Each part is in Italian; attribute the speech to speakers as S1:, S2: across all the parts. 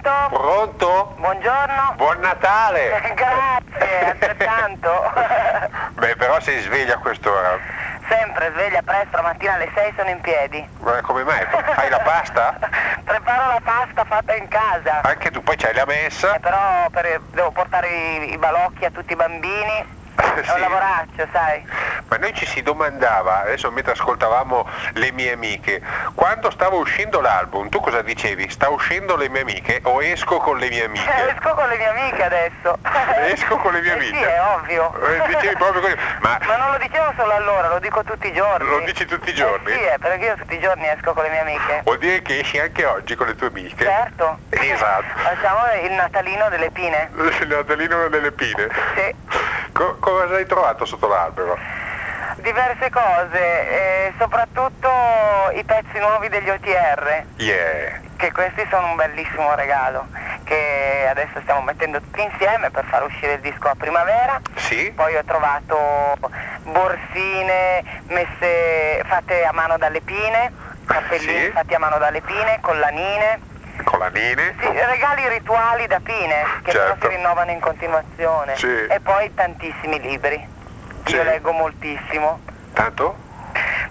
S1: Pronto?
S2: Pronto?
S1: Buongiorno.
S2: Buon Natale!
S1: Grazie, altrettanto.
S2: Beh, però sei sveglia a quest'ora.
S1: Sempre sveglia presto, la mattina alle 6 sono in piedi.
S2: Ma come mai? Fai la pasta?
S1: Preparo la pasta fatta in casa.
S2: Anche tu, poi c'hai la messa?
S1: Però devo portare i balocchi a tutti i bambini. È un lavoraccio, sai.
S2: Ma noi ci si domandava, adesso mentre ascoltavamo le mie amiche, quando stava uscendo l'album, tu cosa dicevi? Sta uscendo le mie amiche o esco con le mie amiche?
S1: Esco con le mie amiche adesso.
S2: Esco con le mie amiche?
S1: Sì, è ovvio.
S2: Dicevi proprio così.
S1: Ma non lo dicevo solo allora, lo dico tutti i giorni.
S2: Lo dici tutti i giorni?
S1: Sì, perché io tutti i giorni esco con le mie amiche.
S2: Vuol dire che esci anche oggi con le tue amiche?
S1: Certo.
S2: Esatto.
S1: Facciamo il Natalino delle Pine.
S2: Il Natalino delle Pine?
S1: Sì.
S2: Cosa hai trovato sotto l'albero?
S1: Diverse cose, soprattutto i pezzi nuovi degli OTR.
S2: Yeah.
S1: Che questi sono un bellissimo regalo, che adesso stiamo mettendo tutti insieme per far uscire il disco a primavera.
S2: Sì.
S1: Poi ho trovato borsine fatte a mano dalle pine, cappellini
S2: Sì.
S1: fatti a mano dalle pine, collanine.
S2: Colanine?
S1: Sì, regali rituali da pine, che
S2: Certo.
S1: però si rinnovano in continuazione.
S2: Sì.
S1: E poi tantissimi libri.
S2: Sì.
S1: Io leggo moltissimo.
S2: Tanto?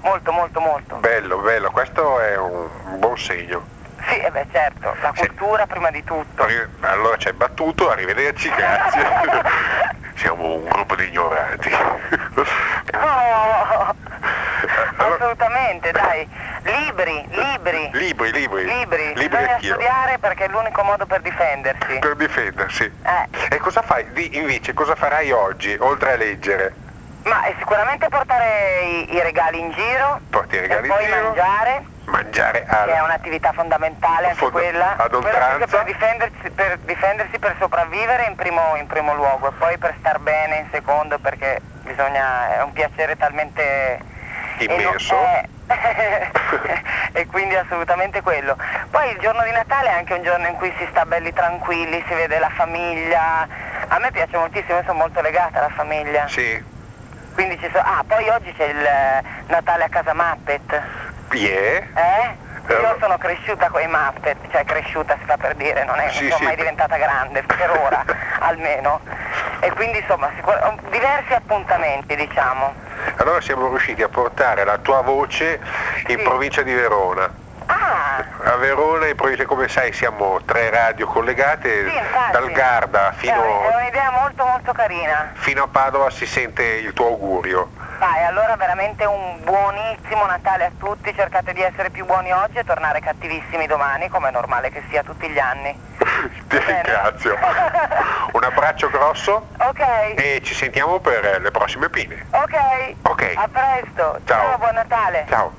S1: Molto, molto, molto.
S2: Bello, bello, questo è un buon segno.
S1: Sì, certo, la
S2: Sì.
S1: cultura prima di tutto.
S2: Allora ci hai battuto, arrivederci, grazie. Siamo un gruppo di ignoranti.
S1: No,
S2: Allora-
S1: assolutamente, dai. Libri.
S2: Libri
S1: Bisogna
S2: anch'io.
S1: studiare perché è l'unico modo per difendersi.
S2: Per difendersi. E cosa fai? Invece cosa farai oggi, oltre a leggere?
S1: Ma sicuramente portare i regali in giro.
S2: Porti i regali
S1: e poi
S2: in giro?
S1: mangiare,
S2: Mangiare
S1: che è un'attività fondamentale anche quella.
S2: ad
S1: Quello che
S2: oltranza?
S1: per difendersi, per sopravvivere in primo luogo, e poi per star bene in secondo, perché è un piacere talmente
S2: Immenso.
S1: e quindi assolutamente quello. Poi il giorno di Natale è anche un giorno in cui si sta belli tranquilli, si vede la famiglia. A me piace moltissimo, io sono molto legata alla famiglia.
S2: Sì.
S1: Quindi poi oggi c'è il Natale a casa Muppet.
S2: Yeah.
S1: Io sono cresciuta con i Muppet, cioè cresciuta si fa per dire, non
S2: Sì,
S1: sono
S2: sì.
S1: mai diventata grande, per ora almeno. E quindi insomma diversi appuntamenti, diciamo.
S2: Allora siamo riusciti a portare la tua voce in
S1: Sì.
S2: provincia di Verona.
S1: Ah,
S2: A Verona, in provincia, come sai, siamo 3 radio collegate,
S1: sì, infatti.
S2: dal Garda
S1: è un'idea molto molto carina.
S2: fino a Padova si sente il tuo augurio.
S1: Dai, allora veramente un buonissimo Natale a tutti, cercate di essere più buoni oggi e tornare cattivissimi domani, come è normale che sia tutti gli anni.
S2: Ti
S1: Va bene?
S2: ringrazio. Un abbraccio grosso
S1: Ok,
S2: e ci sentiamo per le prossime pine.
S1: ok,
S2: Ok.
S1: a presto,
S2: Ciao.
S1: buon Natale.
S2: Ciao.